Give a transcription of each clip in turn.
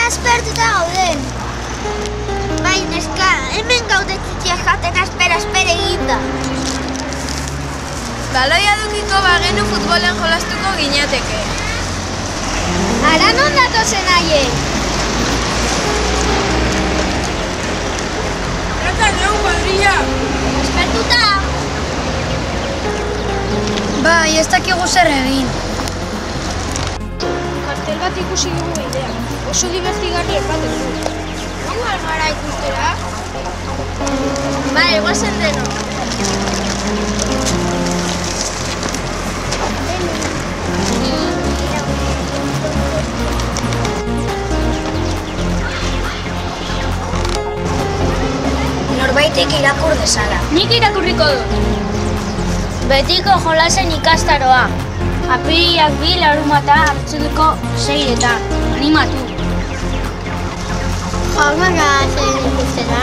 aspertuta gauden. Bai, neska, hemen gaude txikia jaten asper eginda. Baloia edukiko bagenu futbolen jolastuko ginateke. Ara non datozen haiek? Ratzaldeon, kuadrilla! Aspertuta? Bai, ez dakigu zer egin. Kartel bat ikusi dugu bidea. Oso divertigarri ematen du. Nongo algara ikustera? Bai, guazen deno. Norbaitek irakur dezala. Nik irakurriko dut. Betiko jolasen ikastaroa. Apiriak 2 larunbata hartzuko 6etan. Animatu. Joangoa zer ikustera.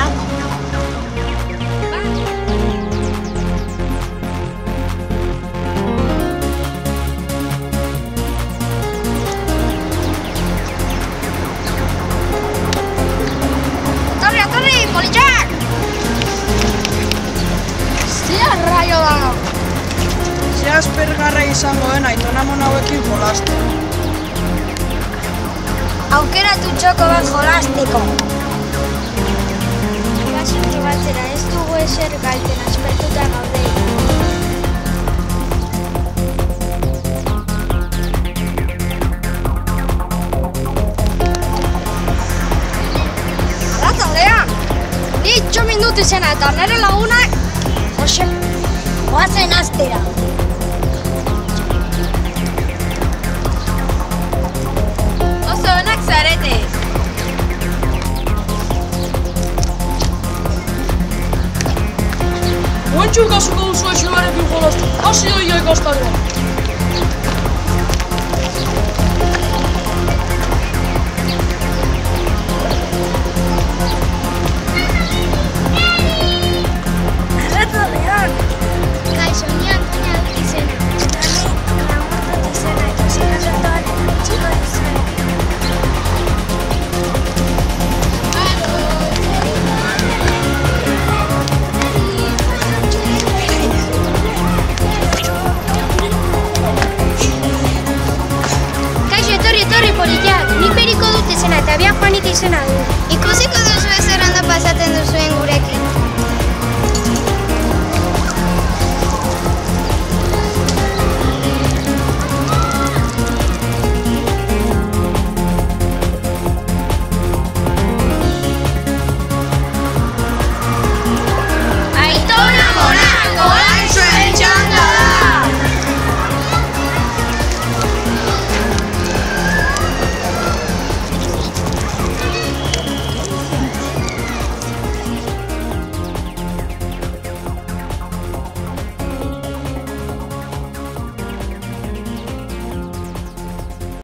Atorri, politxak! Zia raio da! Ze aspergarra izango den aitona-amon hauekin jolastu. Aukeratu txoko bat jolasteko. Basen probatzera, ez dugu eser galten aspertuta gaude. Ratzaldean! Ni 8 minutu izena eta nire lagunak... Jose, goazen astera. Oso onak zarete! Oentxu ikasuko duzu esilarekin jolastu. Hasi doia ikastaroa. Kaixo, ni Antonia dut izena. Eta ni Ramon dut izena eta sikasotoaren txiko izena. Kaixo, etorri politiak. Nik Periko dut izena eta biak Juanita izena du. Ikusiko duzu ez zer ondo pasatzen duzuen